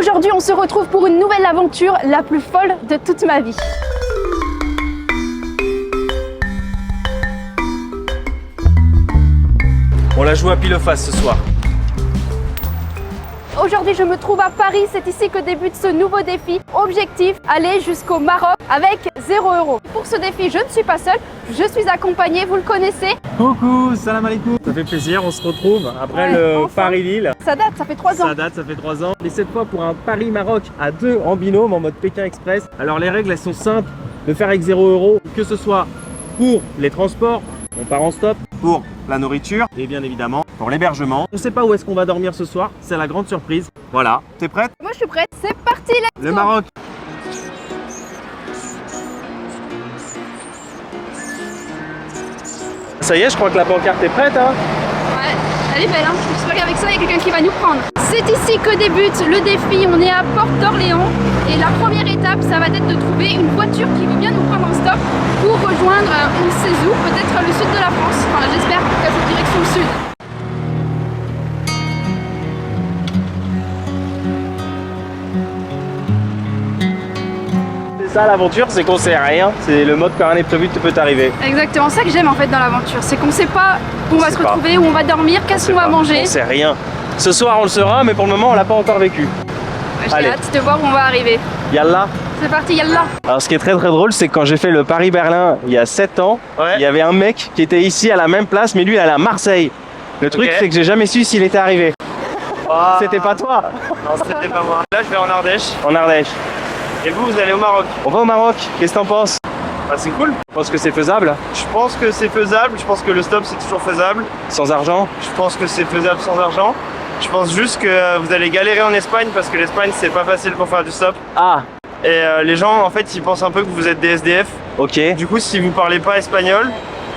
Aujourd'hui, on se retrouve pour une nouvelle aventure, la plus folle de toute ma vie. On la joue à pile face ce soir. Aujourd'hui, je me trouve à Paris. C'est ici que débute ce nouveau défi. Objectif, aller jusqu'au Maroc avec 0 €. Pour ce défi, je ne suis pas seule. Je suis accompagnée, vous le connaissez. Coucou, salam alaikum. Ça fait plaisir, on se retrouve après le enfin. Paris-Lille. Ça date, ça fait 3 ans. Ça fait 3 ans. Et cette fois pour un Paris-Maroc à 2 en binôme en mode Pékin Express. Alors les règles elles sont simples, de faire avec 0 €, que ce soit pour les transports, on part en stop, pour la nourriture et bien évidemment pour l'hébergement. On sait pas où est-ce qu'on va dormir ce soir, c'est la grande surprise. Voilà, t'es prête? Moi, je suis prête. C'est parti, let's Le go. Maroc. Ça y est, je crois que la pancarte est prête, hein? Ouais, elle est belle, hein. J'espère qu'avec ça, il y a quelqu'un qui va nous prendre. C'est ici que débute le défi. On est à Porte d'Orléans. Et la première étape, ça va être de trouver une voiture qui veut bien nous prendre en stop pour rejoindre, on ne sait où, peut-être le sud de la France. Enfin, j'espère qu'à cette direction le sud. C'est ça l'aventure, c'est qu'on sait rien. C'est le mode quand rien n'est prévu, tout peut arriver. Exactement ça que j'aime en fait dans l'aventure. C'est qu'on sait pas où on va se retrouver, où on va dormir, qu'est-ce qu'on va manger. On sait rien. Ce soir on le saura, mais pour le moment on l'a pas encore vécu. J'ai hâte de voir où on va arriver. Yallah. C'est parti, yallah. Alors ce qui est très drôle, c'est que quand j'ai fait le Paris-Berlin il y a 7 ans, il y avait un mec qui était ici à la même place, mais lui il allait à Marseille. Le truc c'est que j'ai jamais su s'il était arrivé. C'était pas toi? Non, c'était pas moi. Là, je vais en Ardèche. En Ardèche. Et vous allez au Maroc. On va au Maroc, qu'est-ce que t'en penses? Bah, c'est cool. Je pense que c'est faisable. Je pense que c'est faisable. Je pense que le stop, c'est toujours faisable. Sans argent? Je pense que c'est faisable sans argent. Je pense juste que vous allez galérer en Espagne parce que l'Espagne, c'est pas facile pour faire du stop. Ah, Et les gens, en fait, ils pensent un peu que vous êtes des SDF. ok. Du coup, si vous parlez pas espagnol,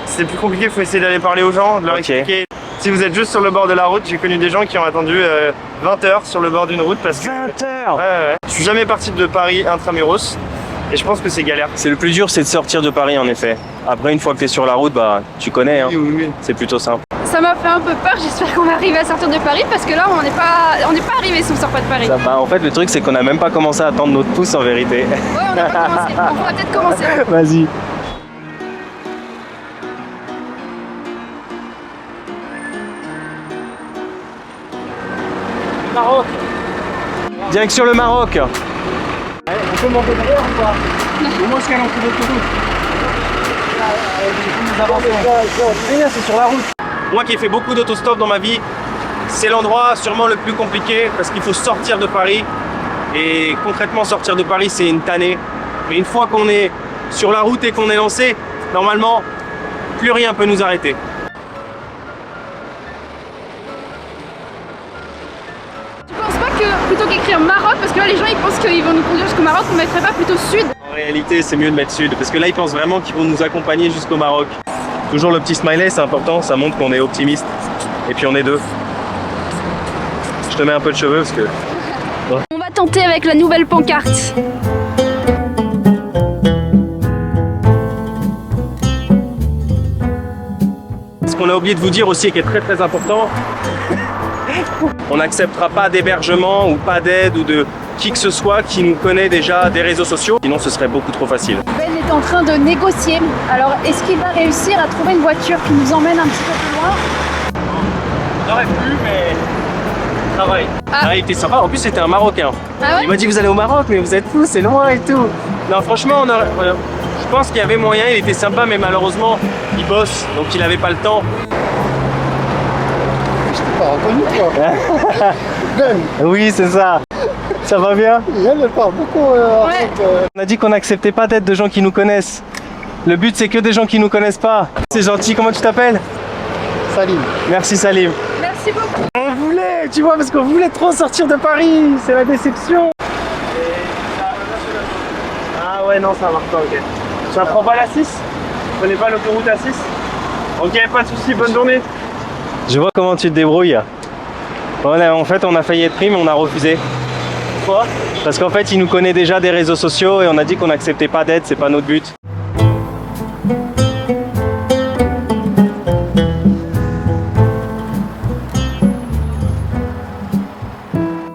c'est plus compliqué. Il faut essayer d'aller parler aux gens, de leur expliquer. Si vous êtes juste sur le bord de la route, j'ai connu des gens qui ont attendu 20 heures sur le bord d'une route parce que... 20 heures. Ouais. Je suis jamais parti de Paris intramuros et je pense que c'est galère. C'est le plus dur, c'est de sortir de Paris en effet. Après, une fois que t'es sur la route, bah tu connais, hein. Oui. C'est plutôt simple. Ça m'a fait un peu peur. J'espère qu'on va arriver à sortir de Paris parce que là, on n'est pas arrivé si on sort pas de Paris. Bah, en fait, le truc, c'est qu'on a même pas commencé à attendre notre pouce en vérité. Ouais, on n'a pas commencé. On pourra peut-être commencer. Vas-y. Maroc. Direction le Maroc. On peut monter derrière ou pas? Au moins jusqu'à l'entrée d'autoroute. C'est sur la route. Moi qui ai fait beaucoup d'autostop dans ma vie, c'est l'endroit sûrement le plus compliqué parce qu'il faut sortir de Paris. Et concrètement, sortir de Paris, c'est une tannée. Mais une fois qu'on est sur la route et qu'on est lancé, normalement, plus rien peut nous arrêter. Tu penses pas que plutôt qu'écrire Maroc, parce que là les gens ils pensent qu'ils vont nous conduire jusqu'au Maroc, on mettrait pas plutôt sud? En réalité, c'est mieux de mettre sud parce que là, ils pensent vraiment qu'ils vont nous accompagner jusqu'au Maroc. Toujours le petit smiley, c'est important, ça montre qu'on est optimiste. Et puis on est deux. Je te mets un peu de cheveux parce que... On va tenter avec la nouvelle pancarte. Ce qu'on a oublié de vous dire aussi et qui est très important, on n'acceptera pas d'hébergement ou pas d'aide ou de qui que ce soit qui nous connaît déjà des réseaux sociaux, sinon ce serait beaucoup trop facile. Ben est en train de négocier. Alors est-ce qu'il va réussir à trouver une voiture qui nous emmène un petit peu plus loin? On aurait pu, mais... Travail. Ah. Il était sympa, en plus c'était un Marocain. Ah ouais? Il m'a dit vous allez au Maroc, mais vous êtes fous, c'est loin et tout. Non franchement, je pense qu'il y avait moyen, il était sympa, mais malheureusement, il bosse, donc il n'avait pas le temps. Je t'ai pas reconnu toi. Ben, Oui, c'est ça. Ça va bien? elle parle beaucoup. Ouais. On a dit qu'on n'acceptait pas d'aide de gens qui nous connaissent. Le but, c'est que des gens qui nous connaissent pas. C'est gentil, comment tu t'appelles? Salim. Merci Salim. Merci beaucoup. On voulait, tu vois, parce qu'on voulait trop sortir de Paris. C'est la déception. Ah ouais, non, ça marche pas, ok. Tu apprends pas la 6? Tu connais pas l'autoroute A6? Ok, pas de soucis, bonne journée. Je vois comment tu te débrouilles. En fait, on a failli être pris, mais on a refusé. Pourquoi? Parce qu'en fait, il nous connaît déjà des réseaux sociaux et on a dit qu'on n'acceptait pas d'aide, c'est pas notre but.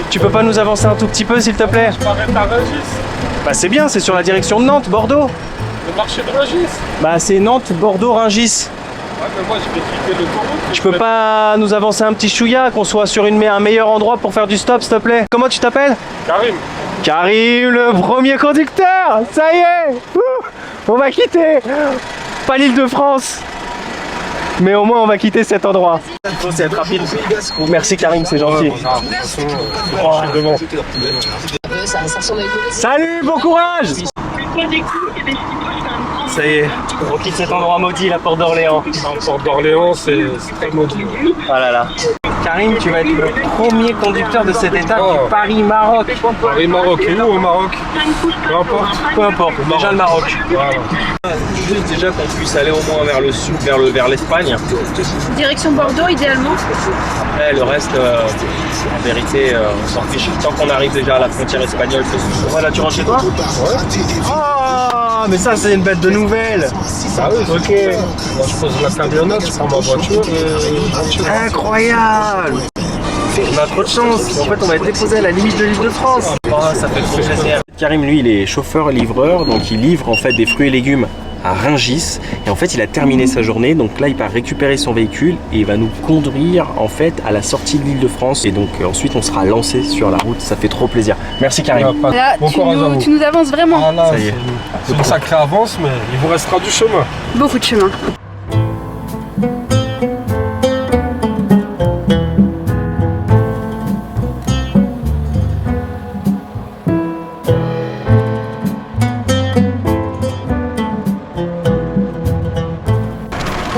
Tu peux pas nous avancer un tout petit peu s'il te plaît? Je m'arrête à Rungis. Bah c'est bien, c'est sur la direction de Nantes, Bordeaux. Le marché de Rungis. Bah c'est Nantes, Bordeaux, Rungis. Ouais, mais moi je vais quitter l'autoroute. Tu peux pas nous avancer un petit chouïa, qu'on soit sur un meilleur endroit pour faire du stop s'il te plaît? Comment tu t'appelles? Karim. Karim, le premier conducteur. Ça y est. On va quitter. Pas l'île de France, mais au moins on va quitter cet endroit. Faut être rapide. Merci Karim, c'est gentil. Salut, bon courage. Ça y est, on quitte cet endroit maudit, la porte d'Orléans. La porte d'Orléans, c'est très maudit. Oh là là. Karim, tu vas être le premier conducteur de cette étape du Paris-Maroc. Paris-Maroc, et où au Maroc? Peu importe. Peu importe, déjà le Maroc. Voilà. Juste déjà qu'on puisse aller au moins vers le sud, vers l'Espagne. Direction Bordeaux, idéalement. Après, le reste, en vérité, on s'en fiche. Tant qu'on arrive déjà à la frontière espagnole, c'est tout. Voilà, tu rentres chez toi? Ouais. Oh, mais ça, c'est une bête de nouvelles. Ah oui, Ok. Moi je pose la camionnette, je prends ma voiture et... Incroyable. On a trop de chance. En fait, on va être déposé à la limite de l'île de France. Oh, ça fait trop plaisir. Karim, lui, il est chauffeur-livreur, donc il livre en fait des fruits et légumes à Rungis. Et en fait, il a terminé sa journée. Donc là, il part récupérer son véhicule et il va nous conduire en fait à la sortie de l'île de France. Et donc ensuite, on sera lancé sur la route. Ça fait trop plaisir. Merci Karim. Là, Bon courage à vous. tu nous avances vraiment. Ah là, Ça y est. c'est une sacrée avance, mais il vous restera du chemin. Beaucoup de chemin.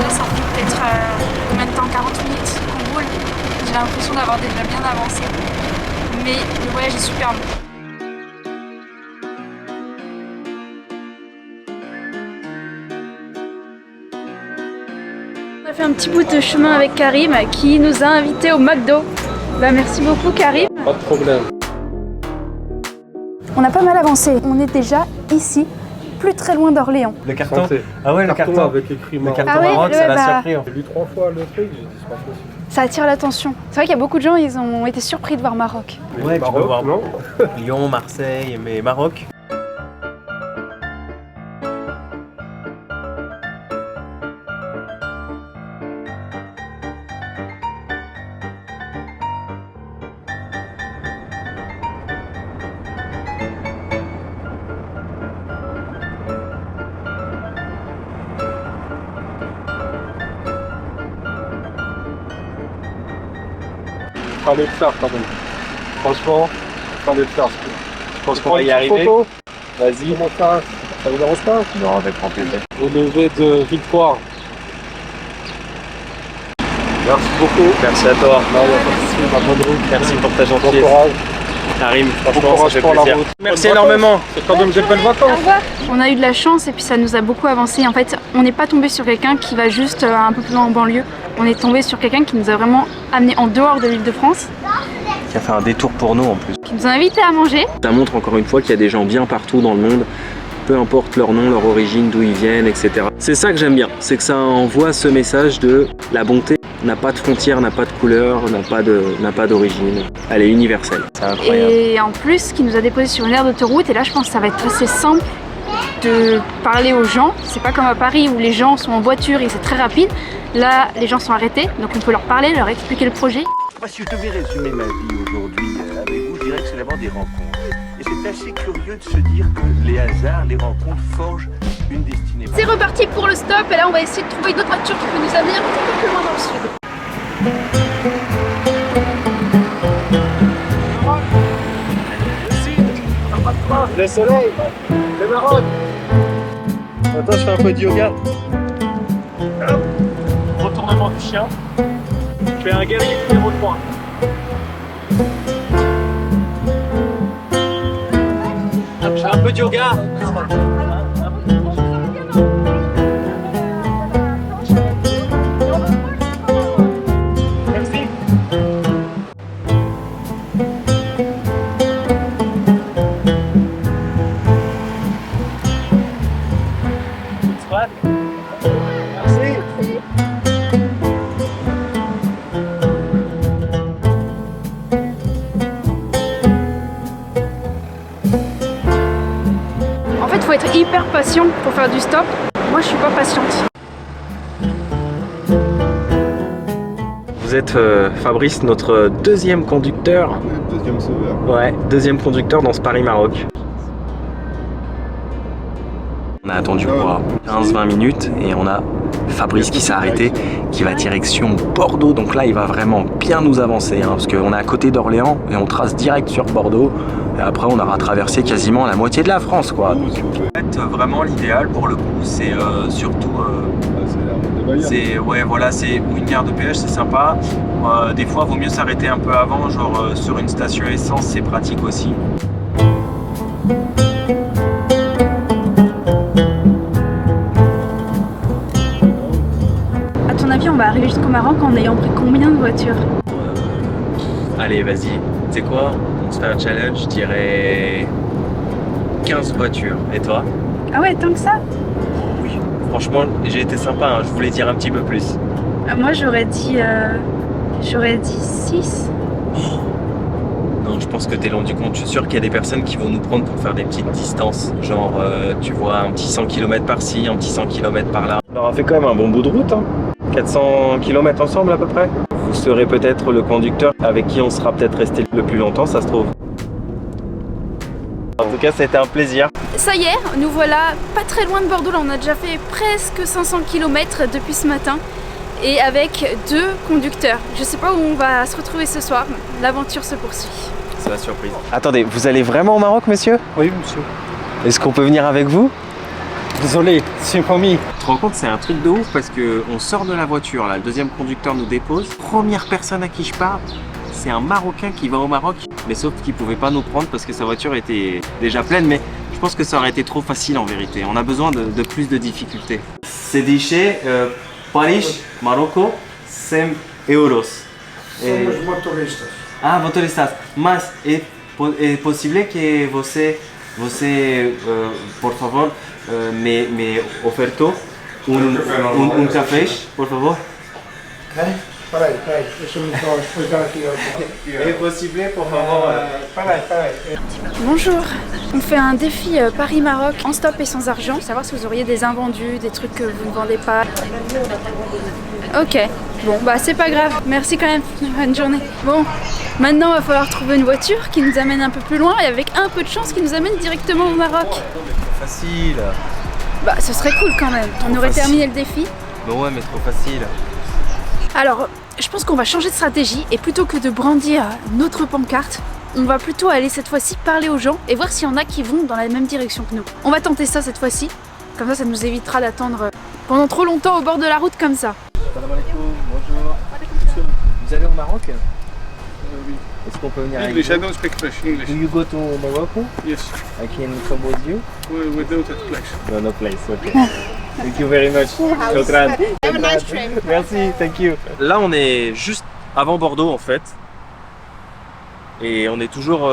Ça fait peut-être combien de temps? 40 minutes qu'on roule. J'ai l'impression d'avoir déjà bien avancé. Mais le voyage est superbe. On a fait un petit bout de chemin avec Karim qui nous a invités au McDo. Bah, merci beaucoup Karim. Pas de problème. On a pas mal avancé. On est déjà ici, plus très loin d'Orléans. Le carton. Santé. Ah ouais, le carton. avec écrit Le Maroc. carton Ah ouais, Maroc, ouais, ça l'a bah. surpris. J'ai lu 3 fois le truc, j'ai dit c'est pas possible. Ça attire l'attention. C'est vrai qu'il y a beaucoup de gens, ils ont été surpris de voir Maroc. Ouais, tu Maroc, peux voir non? Lyon, Marseille, mais Maroc. Fallait le faire quand même. Franchement, fallait le faire. Je pense qu'on va y arriver. Vas-y. Comment ça vous dérange pas? Non, avec grand plaisir. Au lever de victoire. Merci beaucoup. Merci à toi. Non, il n'y a pas de souci, ma bonne route. Merci pour ta Bon gentillesse. courage. Karim, Bon franchement, courage ça fait pour la plaisir. route. Merci Bonnes énormément. vacances. C'est quand même des belles vacances. On a eu de la chance et puis ça nous a beaucoup avancé. En fait, on n'est pas tombé sur quelqu'un qui va juste un peu plus loin en banlieue. On est tombé sur quelqu'un qui nous a vraiment amené en dehors de l'île de France, Qui a fait un détour pour nous en plus. qui nous a invités à manger. Ça montre encore une fois qu'il y a des gens bien partout dans le monde, peu importe leur nom, leur origine, d'où ils viennent, etc. C'est ça que j'aime bien, c'est que ça envoie ce message de la bonté n'a pas de frontières, n'a pas de couleur, n'a pas d'origine. Elle est universelle. C'est incroyable. Et en plus, qui nous a déposé sur une aire d'autoroute. Et là, je pense que ça va être assez simple de parler aux gens. C'est pas comme à Paris où les gens sont en voiture et c'est très rapide. Là, les gens sont arrêtés, donc on peut leur parler, leur expliquer le projet. Moi, si je devais résumer ma vie aujourd'hui avec vous, je dirais que c'est d'abord des rencontres. Et c'est assez curieux de se dire que les hasards, les rencontres forgent une destinée. C'est reparti pour le stop et là on va essayer de trouver une autre voiture qui peut nous amener un petit peu plus loin dans le sud. Le soleil, le Maroc. Attends, je fais un peu de yoga. Hop. Retournement du chien. Je fais un guerrier numéro 3. Hop, je fais un peu de yoga. Merci. Merci. faut être hyper patient pour faire du stop. Moi, je suis pas patiente. Vous êtes Fabrice, notre deuxième conducteur. Deuxième sauveur. Ouais, deuxième conducteur dans ce Paris-Maroc. On a attendu quoi 15-20 minutes et on a Fabrice qui s'est arrêté, qui va direction Bordeaux. Donc là, il va vraiment bien nous avancer hein, parce qu'on est à côté d'Orléans et on trace direct sur Bordeaux. Et après, on aura traversé quasiment la moitié de la France, quoi. En fait, vraiment, l'idéal pour le coup, c'est surtout... c'est ouais voilà, c'est une gare de péage, c'est sympa. Des fois vaut mieux s'arrêter un peu avant, genre sur une station essence, c'est pratique aussi. À ton avis, on va arriver jusqu'au Maroc en ayant pris combien de voitures? Allez, vas-y. Tu sais quoi? On se fait un challenge, je dirais 15 voitures. Et toi? Ah ouais, tant que ça? Oui. Franchement, j'ai été sympa, hein. Je voulais dire un petit peu plus. Moi, j'aurais dit 6. Non, je pense que t'es loin du compte. Je suis sûr qu'il y a des personnes qui vont nous prendre pour faire des petites distances. Genre, tu vois, un petit 100 km par-ci, un petit 100 km par-là. Alors, on fait quand même un bon bout de route, hein. 400 km ensemble à peu près. Vous serez peut-être le conducteur avec qui on sera peut-être resté le plus longtemps, ça se trouve. En tout cas, c'était un plaisir. Ça y est, nous voilà pas très loin de Bordeaux. Là, on a déjà fait presque 500 km depuis ce matin. Et avec 2 conducteurs. Je sais pas où on va se retrouver ce soir. L'aventure se poursuit. C'est la surprise. Attendez, vous allez vraiment au Maroc, monsieur? Oui, monsieur. Est-ce qu'on peut venir avec vous? Désolé, c'est promis. Tu te rends compte, c'est un truc de ouf parce que on sort de la voiture, là, le deuxième conducteur nous dépose. Première personne à qui je parle, c'est un Marocain qui va au Maroc. Mais sauf qu'il pouvait pas nous prendre parce que sa voiture était déjà pleine. Mais je pense que ça aurait été trop facile en vérité. On a besoin de plus de difficultés. C'est dit Paris, Marocco, 100 euros. Somos motoristas. Ah, motoristas. Mas es posible que você, por favor, me ofertou um café, por favor? Peraí, deixa-me só explicar aqui. É possible, por favor? Peraí. Bonjour. On fait un défi Paris-Maroc en stop et sans argent. Savoir si vous auriez des invendus, des trucs que vous ne vendez pas. Ok. Bon, bah c'est pas grave. Merci quand même. Bonne journée. Bon, maintenant il va falloir trouver une voiture qui nous amène un peu plus loin et avec un peu de chance qui nous amène directement au Maroc. Facile. Bah ce serait cool quand même. On aurait terminé le défi. Bah ouais, mais trop facile. Alors, je pense qu'on va changer de stratégie et plutôt que de brandir notre pancarte, on va plutôt aller cette fois-ci parler aux gens et voir s'il y en a qui vont dans la même direction que nous. On va tenter ça cette fois-ci, comme ça nous évitera d'attendre pendant trop longtemps au bord de la route comme ça. Bonjour. Vous allez au Maroc? Oui. Est-ce qu'on peut venir avec English, I vous? don't speak French. English. Do you go to Morocco? Yes. I can come with you? Without a place. No, no place, ok. Thank you very much. Shukran. Have a nice trip. Merci, thank you. Là, on est juste avant Bordeaux en fait. Et on est toujours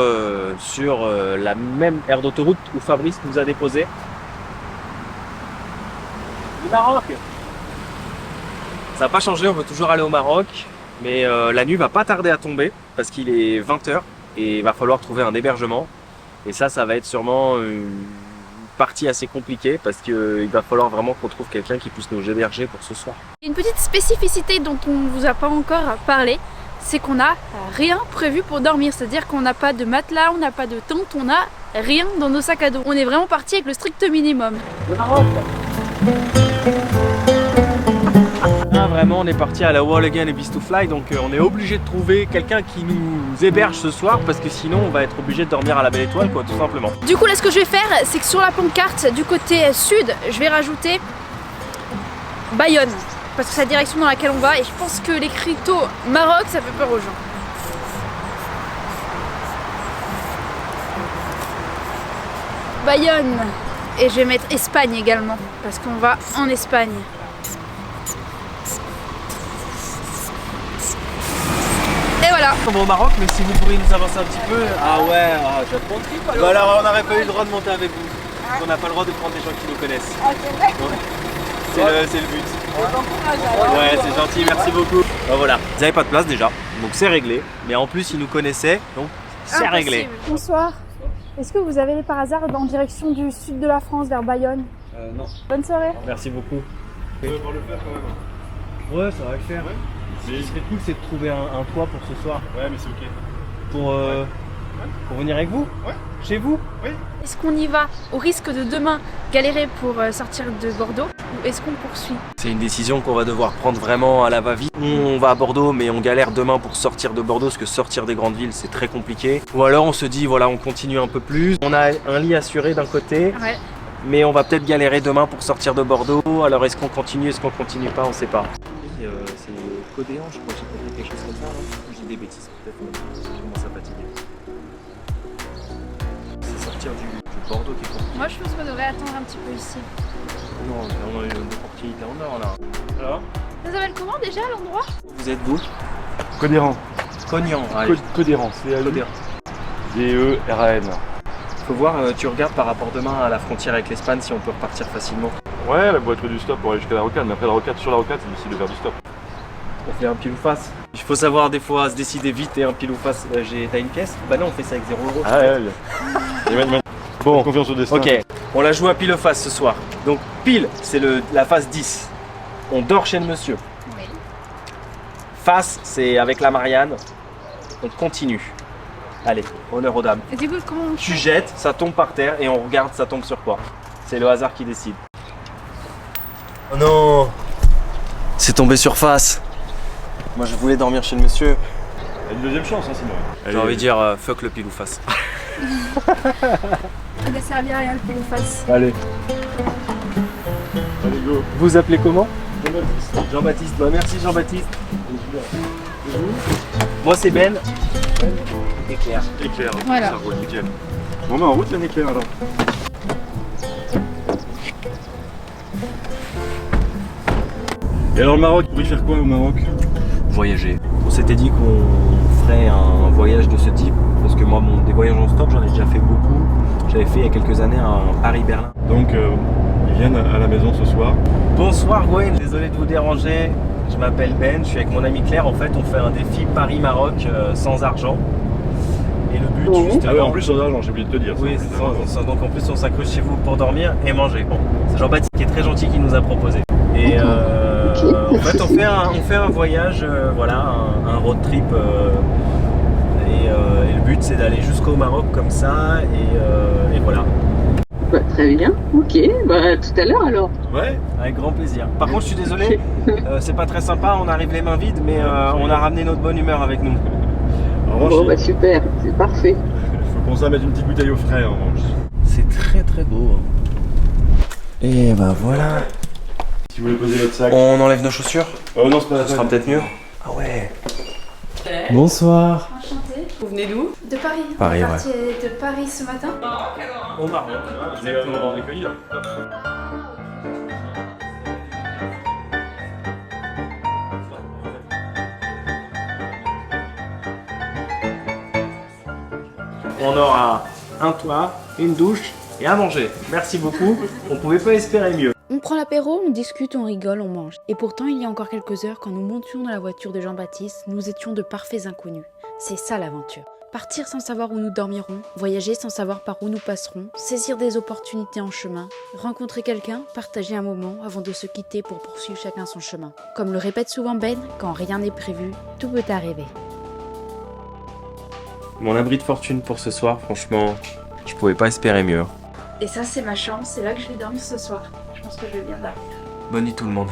sur la même aire d'autoroute où Fabrice nous a déposé. Le Maroc! Ça n'a pas changé, on veut toujours aller au Maroc. Mais la nuit va pas tarder à tomber parce qu'il est 20h et il va falloir trouver un hébergement. Et ça va être sûrement une partie assez compliquée parce qu'il va falloir vraiment qu'on trouve quelqu'un qui puisse nous héberger pour ce soir. Une petite spécificité dont on ne vous a pas encore parlé, c'est qu'on n'a rien prévu pour dormir. C'est-à-dire qu'on n'a pas de matelas, on n'a pas de tente, on n'a rien dans nos sacs à dos. On est vraiment parti avec le strict minimum. Le Maroc! Ah, vraiment, on est parti à la Wall Again et Beast to Fly, donc on est obligé de trouver quelqu'un qui nous héberge ce soir parce que sinon on va être obligé de dormir à la Belle Étoile, quoi, tout simplement. Du coup là ce que je vais faire, c'est que sur la pancarte du côté sud, je vais rajouter Bayonne. Parce que c'est la direction dans laquelle on va et je pense que l'écriteau Maroc ça fait peur aux gens. Bayonne. Et je vais mettre Espagne également, parce qu'on va en Espagne. Et voilà. On va au Maroc, mais si vous pourriez nous avancer un petit peu. Ah ouais, bah alors on n'aurait pas eu le droit de monter avec vous. On n'a pas le droit de prendre des gens qui nous connaissent. Ah, c'est vrai? Ouais. C'est le but. Ouais, c'est gentil, merci beaucoup. Bah voilà, vous n'avez pas de place déjà, donc c'est réglé. Mais en plus, ils nous connaissaient, donc c'est réglé. Bonsoir. Est-ce que vous avez par hasard en direction du sud de la France, vers Bayonne? Non. Bonne soirée. Merci beaucoup. On va le faire quand même. Ouais, ça va le faire. Ouais. Ce qui serait cool, c'est de trouver un toit pour ce soir. Ouais, mais c'est ok. Pour venir avec vous. Ouais. Chez vous. Oui. Est-ce qu'on y va au risque de demain galérer pour sortir de Bordeaux ou est-ce qu'on poursuit? C'est une décision qu'on va devoir prendre vraiment à la va-vite. On va à Bordeaux, mais on galère demain pour sortir de Bordeaux, parce que sortir des grandes villes, c'est très compliqué. Ou alors on se dit, voilà, on continue un peu plus. On a un lit assuré d'un côté, Ouais. mais on va peut-être galérer demain pour sortir de Bordeaux. Alors est-ce qu'on continue, est-ce qu'on continue pas, on sait pas. C'est Codéan, je crois que j'ai compris quelque chose comme ça. Hein. J'ai des bêtises peut-être, je commence à fatiguer. C'est sortir du Bordeaux qui est compliqué. Moi je pense qu'on devrait attendre un petit peu ici. Non, on a eu une opportunité en or là. Alors, Ça s'appelle comment déjà l'endroit? vous êtes vous? Codéran. Cognan. Allez. Codéran, c'est Codéran. D-E-R-A-N. Faut voir, tu regardes par rapport demain à la frontière avec l'Espagne si on peut repartir facilement. Ouais, la boîte du stop pour aller jusqu'à la rocade, mais après la rocade, sur la rocade, c'est difficile de faire du stop. On fait un pile ou face. Il faut savoir des fois se décider vite et un pile ou face. T'as une pièce? Bah non, on fait ça avec 0 €. Ah ouais. Bon, confiance au destin. Ok, on la joue à pile ou face ce soir. Donc pile, c'est la phase 10. On dort chez le monsieur. Oui. Face, c'est avec la Marianne. On continue. Allez, honneur aux dames. Et du coup comment on Tu jettes, ça tombe par terre et on regarde ça tombe sur quoi. C'est le hasard qui décide. Oh non! C'est tombé sur face. Moi je voulais dormir chez le monsieur. Une deuxième chance, hein, sinon. J'ai envie de dire fuck le pile ou face. Ça ne servi à rien le pile ou face. Allez. Allez, go. Vous appelez comment? Jean-Baptiste. Jean-Baptiste. Bah, merci Jean-Baptiste. Moi c'est Ben. Et Claire. Éclair. Voilà. Ça roule, nickel. Bon, bah en route, l'année éclair alors. Et alors le Maroc, vous voulez faire quoi au Maroc? Voyager. On s'était dit qu'on ferait un voyage de ce type parce que moi des voyages en stop j'en ai déjà fait beaucoup. J'avais fait il y a quelques années un Paris-Berlin. Donc, ils viennent à la maison ce soir. Bonsoir Gwen, désolé de vous déranger. Je m'appelle Ben, je suis avec mon ami Claire. En fait on fait un défi Paris-Maroc sans argent. Et le but justement... Ah ouais, en plus sans argent, j'ai oublié de te dire. Oui, ça. donc en plus on s'accroche chez vous pour dormir et manger. Bon, c'est Jean-Baptiste qui est très gentil qui nous a proposé. Et en fait on fait un voyage, voilà, un road trip. Et le but c'est d'aller jusqu'au Maroc comme ça et voilà. Bah, très bien, ok, bah tout à l'heure alors. Ouais. Avec grand plaisir. Par contre je suis désolé, c'est pas très sympa, on arrive les mains vides mais on a ramené notre bonne humeur avec nous. En revanche, Bon bah super, c'est parfait. il faut penser à mettre une petite bouteille au frais en revanche. C'est très très beau. Et bah voilà. Si vous voulez poser votre sac. On enlève nos chaussures? Oh non, c'est pas la Ce sera peine. peut-être mieux. Ah ouais. Bonsoir. Enchantée. Vous venez d'où? De Paris. Paris, On est parti de Paris ce matin. Au Maroc. Exactement. Accueilli là. On aura un toit, une douche et à manger. Merci beaucoup. On pouvait pas espérer mieux. On prend l'apéro, on discute, on rigole, on mange. Et pourtant, il y a encore quelques heures, quand nous montions dans la voiture de Jean-Baptiste, nous étions de parfaits inconnus. C'est ça l'aventure. Partir sans savoir où nous dormirons, voyager sans savoir par où nous passerons, saisir des opportunités en chemin, rencontrer quelqu'un, partager un moment avant de se quitter pour poursuivre chacun son chemin. Comme le répète souvent Ben, quand rien n'est prévu, tout peut arriver. Mon abri de fortune pour ce soir, franchement, je pouvais pas espérer mieux. Et ça c'est ma chambre, c'est là que je vais dormir ce soir. Je pense que je vais bien dormir. Bonne nuit tout le monde.